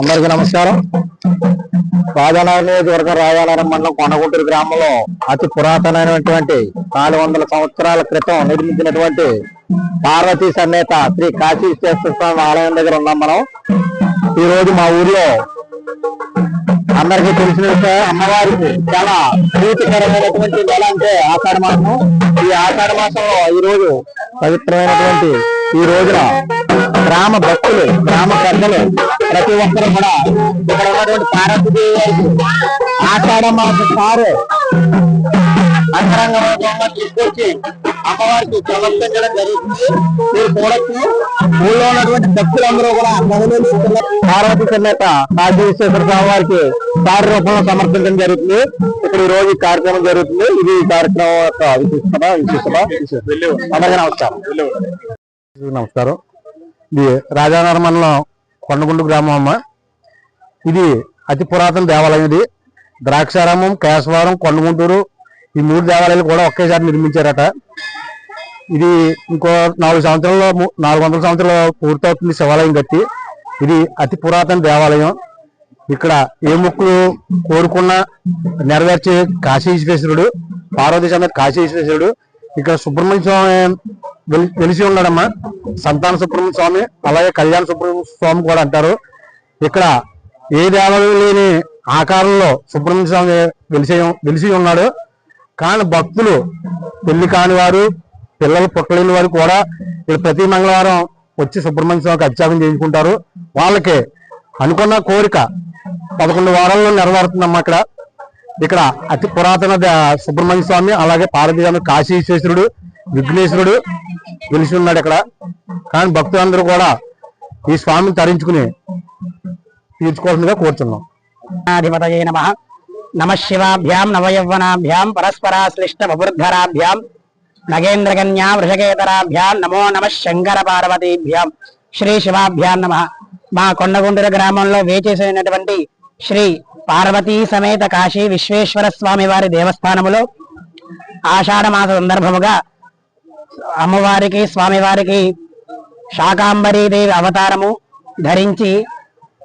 అందరికీ నమస్కారం. రాజానగరం నియోజకవర్గం రాజానగరం మండలం కొండగుంటూరు గ్రామంలో అతి పురాతనమైనటువంటి 400 సంవత్సరాల క్రితం నిర్మించినటువంటి పార్వతీ సమేత శ్రీ కాశీ విశ్వేశ్వర స్వామి ఆలయం దగ్గర ఉన్నాం మనం. ఈ రోజు మా ఊర్లో అందరికీ తెలిసిన అమ్మవారికి చాలా ప్రీతికరమైనటువంటి నెల అంటే ఆషాఢ మాసం. ఈ ఆషాఢ మాసంలో ఈ రోజు పవిత్రమైనటువంటి ఈ రోజున గ్రామ భక్తులు, గ్రామ పెద్దలు ప్రతి ఒక్కరు కూడా ఇక్కడ ఉన్నటువంటి పార్వతీదేవి గారికి ఆషాఢ మాస సారు అంతరంగ వైభవంగా తీసుకొచ్చి అమ్మవారికి సమర్పించడం జరుగుతుంది. మీరు చూడొచ్చు, ఊళ్ళో ఉన్నటువంటి భక్తులందరూ కూడా పార్వతీ సమేత కాశీ విశ్వేశ్వర స్వామి వారికి సారి రూపంలో సమర్పించడం జరుగుతుంది. ఇప్పుడు ఈ రోజు ఈ కార్యక్రమం జరుగుతుంది. ఇది ఈ కార్యక్రమం యొక్క అందరికీ నమస్కారం. నమస్కారం. ఇది రాజానగరం మండలం కొండగుండు గ్రామం అమ్మ. ఇది అతి పురాతన దేవాలయం. ఇది ద్రాక్షారామం, కేశవరం, కొండగుంటూరు ఈ 3 దేవాలయాలు కూడా ఒకేసారి నిర్మించారట. ఇది ఇంకో 400 సంవత్సరాలు పూర్తవుతుంది శివాలయం కట్టి. ఇది అతి పురాతన దేవాలయం. ఇక్కడ ఏ మొక్కులు కోరుకున్నా నెరవేర్చే కాశీ విశ్వేశ్వరుడు, పార్వతీ సమేత కాశీ విశ్వేశ్వరుడు. ఇక్కడ సుబ్రహ్మణ్య స్వామి వెలిసి ఉన్నాడమ్మా. సంతాన సుబ్రహ్మణ్య స్వామి, అలాగే కళ్యాణ సుబ్రహ్మణ్య స్వామి కూడా అంటారు. ఇక్కడ ఏ దేవాలయం లేని ఆకారంలో సుబ్రహ్మణ్య స్వామి వెలిసి ఉన్నాడు. కానీ భక్తులు, పెళ్లి కాని వారు, పిల్లలు పుట్టలేని వారు కూడా ఇక్కడ ప్రతి మంగళవారం వచ్చి సుబ్రహ్మణ్య స్వామికి అభిషేకం చేయించుకుంటారు. వాళ్ళకి అనుకున్న కోరిక 11 వారాల్లో నెరవేరుతుందమ్మా. ఇక్కడ అతి పురాతన సుబ్రహ్మణ్య స్వామి, అలాగే పార్వతీ స్వామి, కాశీ విశ్వేశ్వరుడు, విఘ్నేశ్వరుడు వెలిసి ఉన్నాడు ఇక్కడ. కానీ భక్తులందరూ కూడా ఈ స్వామిని తరించుకుని తీర్చుకోవాల్సిందిగా కోరుతున్నాం. అధిపతయే నమః. నమః శివాభ్యాం నవయవ్వనాభ్యాం పరస్పరాశ్లిష్ట బబుర్ధరాభ్యాం నగేంద్రకన్యా వృషకేతరాభ్యాం నమో నమః శంకర పార్వతీభ్యాం. శ్రీ శివాభ్యాం నమః. మా కొండగుంటూరు గ్రామంలో వేచేసినటువంటి శ్రీ పార్వతీ సమేత కాశీ విశ్వేశ్వర స్వామి వారి దేవస్థానములో ఆషాఢ మాస సందర్భముగా అమ్మవారికి, స్వామివారికి శాకాంబరీదేవి అవతారము ధరించి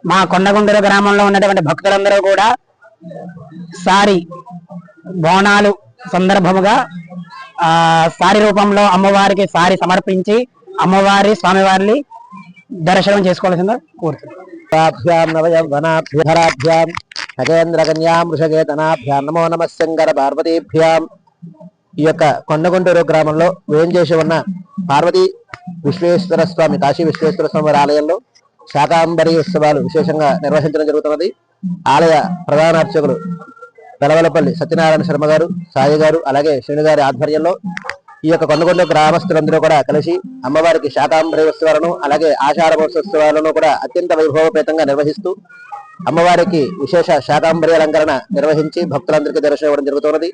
మా కొండగుంటూరు గ్రామంలో ఉన్నటువంటి భక్తులందరూ కూడా సారి బోనాలు సందర్భముగా సారి రూపంలో అమ్మవారికి సారి సమర్పించి అమ్మవారి, స్వామివారిని దర్శనం చేసుకోవాల్సిందిగా కోరుతున్నాం. నగేంద్ర కన్యాం వృషకేతనాభ్యాం నమో నమః శంకర పార్వతీభ్యాం. ఈ యొక్క కొండగుంటూరు గ్రామంలో వేంచేసి ఉన్న పార్వతీ విశ్వేశ్వర స్వామి, కాశీ విశ్వేశ్వర స్వామి వారి ఆలయంలో శాకాంబరి ఉత్సవాలు విశేషంగా నిర్వహించడం జరుగుతున్నది. ఆలయ ప్రధాన అర్చకులు వెలవలపల్లి సత్యనారాయణ శర్మ గారు, సాయి గారు, అలాగే శ్రీను గారి ఆధ్వర్యంలో ఈ యొక్క కొండగుంటూరు గ్రామస్తులందరూ కూడా కలిసి అమ్మవారికి శాకాంబరి ఉత్సవాలను, అలాగే ఆషాఢ మహోత్సవాలను కూడా అత్యంత వైభవపేతంగా నిర్వహిస్తూ అమ్మవారికి విశేష శాకాంబరి అలంకరణ నిర్వహించి భక్తులందరికీ దర్శనం ఇవ్వడం జరుగుతున్నది.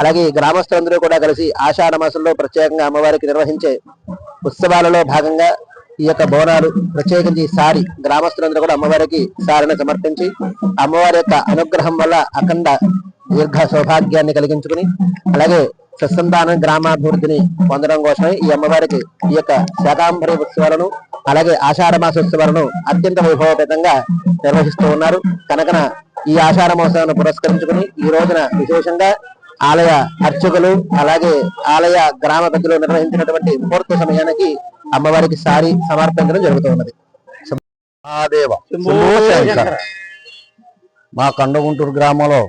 అలాగే గ్రామస్తులందరూ కూడా కలిసి ఆషాఢ మాసంలో ప్రత్యేకంగా అమ్మవారికి నిర్వహించే ఉత్సవాలలో భాగంగా ఈ యొక్క బోనాలు, ప్రత్యేకించి సారి, గ్రామస్తులందరూ కూడా అమ్మవారికి సారిని సమర్పించి అమ్మవారి యొక్క అనుగ్రహం వల్ల అఖండ దీర్ఘ సౌభాగ్యాన్ని కలిగించుకుని అలాగే సత్సంతాన గ్రామాభివృద్ధిని పొందడం కోసమే ఈ అమ్మవారికి ఈ యొక్క శాకాంబరి ఉత్సవాలను, అలాగే ఆషాఢ మాసోత్సవాలను అత్యంత వైభవపేతంగా నిర్వహిస్తూ ఉన్నారు. కనుక ఈ ఆషాఢ మాసాన్ని పురస్కరించుకుని ఈ రోజున విశేషంగా ఆలయ అర్చకులు, అలాగే ఆలయ గ్రామ పెద్దలు నిర్వహించినటువంటి ముహూర్త సమయానికి అమ్మవారికి సారి సమర్పించడం జరుగుతూ ఉన్నది. మా కొండగుంటూరు గ్రామంలో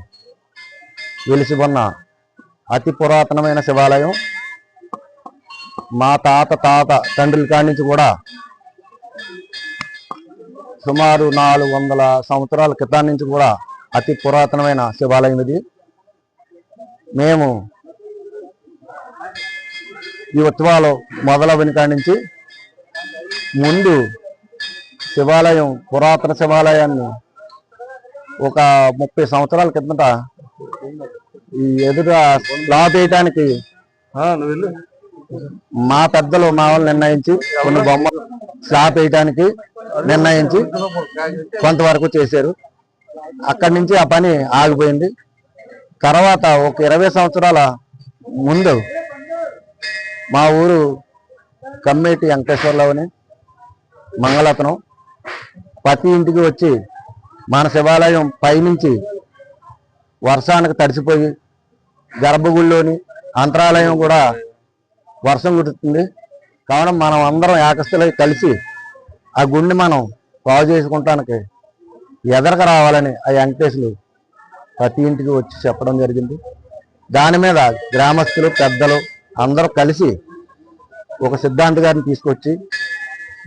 వెలిసి ఉన్న అతి పురాతనమైన శివాలయం. మా తాత తండ్రుల కాడి నుంచి కూడా సుమారు 400 సంవత్సరాల క్రితం నుంచి కూడా అతి పురాతనమైన శివాలయం ఇది. మేము ఈ ఉత్సవాలు మొదలైన కాడి నుంచి ముందు శివాలయం, పురాతన శివాలయాన్ని ఒక 30 సంవత్సరాల కిందట ఈ ఎదుట స్లాబ్ వేయటానికి మా పెద్దలు, మా వాళ్ళు నిర్ణయించి కొన్ని బొమ్మలు స్లాబ్ వేయటానికి నిర్ణయించి కొంతవరకు చేశారు. అక్కడి నుంచి ఆ పని ఆగిపోయింది. తర్వాత ఒక 20 సంవత్సరాల ముందు మా ఊరు కమ్మేటి వెంకటేశ్వర్లోని మంగళతనం ప్రతి ఇంటికి వచ్చి మన శివాలయం పైనుంచి వర్షానికి తడిసిపోయి గర్భగుడిలోని అంతరాలయం కూడా వర్షం కుడుతుంది. కావున మనం అందరం ఏకస్థలై కలిసి ఆ గుడిని మనం బాగు చేసుకుంటానికి ఎదరకు రావాలని ఆ వెంకటేశ్వరులు ప్రతి ఇంటికి వచ్చి చెప్పడం జరిగింది. దాని మీద గ్రామస్తులు పెద్దలు అందరూ కలిసి ఒక సిద్ధాంత గారిని తీసుకొచ్చి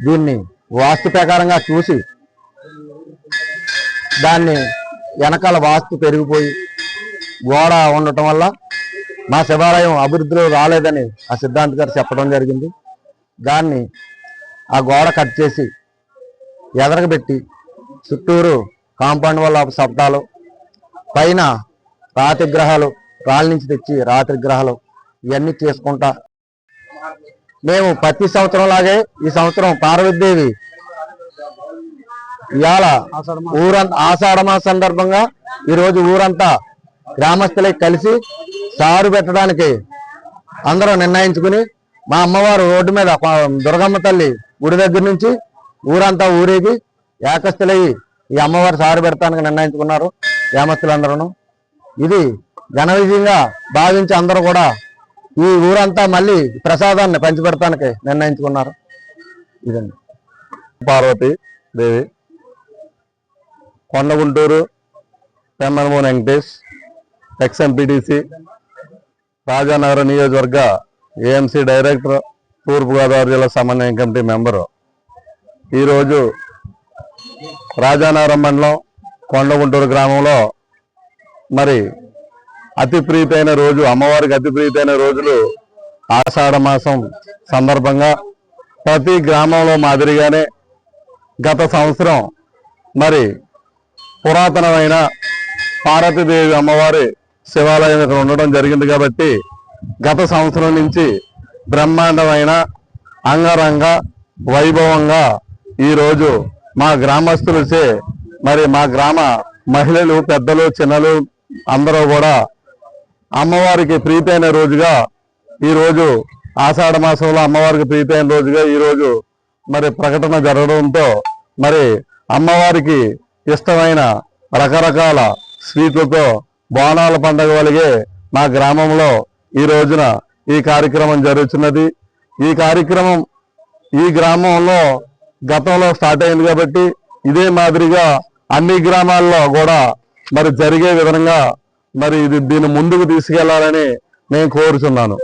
దీన్ని వాస్తు ప్రకారంగా చూసి దాన్ని వెనకాల వాస్తు పెరిగిపోయి గోడ ఉండటం వల్ల మా శివాలయం అభివృద్ధిలో రాలేదని ఆ సిద్ధాంత గారు చెప్పడం జరిగింది. దాన్ని ఆ గోడ కట్ చేసి ఎదరగబెట్టి చుట్టూరు కాంపౌండ్ వల్ల సప్తాలు పైన రాతి గ్రహాలు రాళ్ళ నుంచి తెచ్చి రాత్రి గ్రహాలు ఇవన్నీ చేసుకుంటా మేము ప్రతి సంవత్సరం లాగే ఈ సంవత్సరం పార్వతీదేవి ఇవాళ ఊరంతా ఆషాఢ మాస సందర్భంగా ఈరోజు ఊరంతా గ్రామస్తులకి కలిసి సారు పెట్టడానికి అందరూ నిర్ణయించుకుని మా అమ్మవారు రోడ్డు మీద దుర్గమ్మ తల్లి గుడి దగ్గర నుంచి ఊరంతా ఊరేగి ఏకస్తులయ్యి ఈ అమ్మవారు సారు పెడతానికి నిర్ణయించుకున్నారు గ్రామస్తులందరూ. ఇది ఘన విజయంగా భావించి అందరూ కూడా ఈ ఊరంతా మళ్ళీ ప్రసాదాన్ని పంచిపెడతానికి నిర్ణయించుకున్నారు. ఇదండి. పార్వతి దేవి, కొండగుంటూరు, పెమ్మనమూని వెంకటేష్, ఎక్స్ఎంపీటీసీ, రాజానగరం నియోజకవర్గ ఏఎంసీ డైరెక్టర్, తూర్పుగోదావరి జిల్లా సమన్వయ కమిటీ మెంబరు. ఈరోజు రాజానగరం మండలం కొండగుంటూరు గ్రామంలో మరి అతి ప్రీతైన రోజు, అమ్మవారికి అతి ప్రీతైన రోజులు ఆషాఢ మాసం సందర్భంగా ప్రతి గ్రామంలో మాదిరిగానే గత సంవత్సరం మరి పురాతనమైన పార్వతీదేవి అమ్మవారి శివాలయం ఇక్కడ ఉండడం జరిగింది. కాబట్టి గత సంవత్సరం నుంచి బ్రహ్మాండమైన అంగరంగ వైభవంగా ఈరోజు మా గ్రామస్తులచే మరి మా గ్రామ మహిళలు, పెద్దలు, చిన్నలు అందరూ కూడా అమ్మవారికి ప్రీతైన రోజుగా ఈరోజు ఆషాఢ మాసంలో అమ్మవారికి ప్రీతైన రోజుగా ఈరోజు మరి ప్రకటన జరగడంతో మరి అమ్మవారికి ఇష్టమైన రకరకాల స్వీట్లతో బోనాల పండుగ వలిగే మా గ్రామంలో ఈ రోజున ఈ కార్యక్రమం జరుగుతున్నది. ఈ కార్యక్రమం ఈ గ్రామంలో గతంలో స్టార్ట్ అయింది కాబట్టి ఇదే మాదిరిగా అన్ని గ్రామాల్లో కూడా మరి జరిగే విధంగా మరి దీన్ని ముందుకు తీసుకెళ్లాలని నేను కోరుచున్నాను.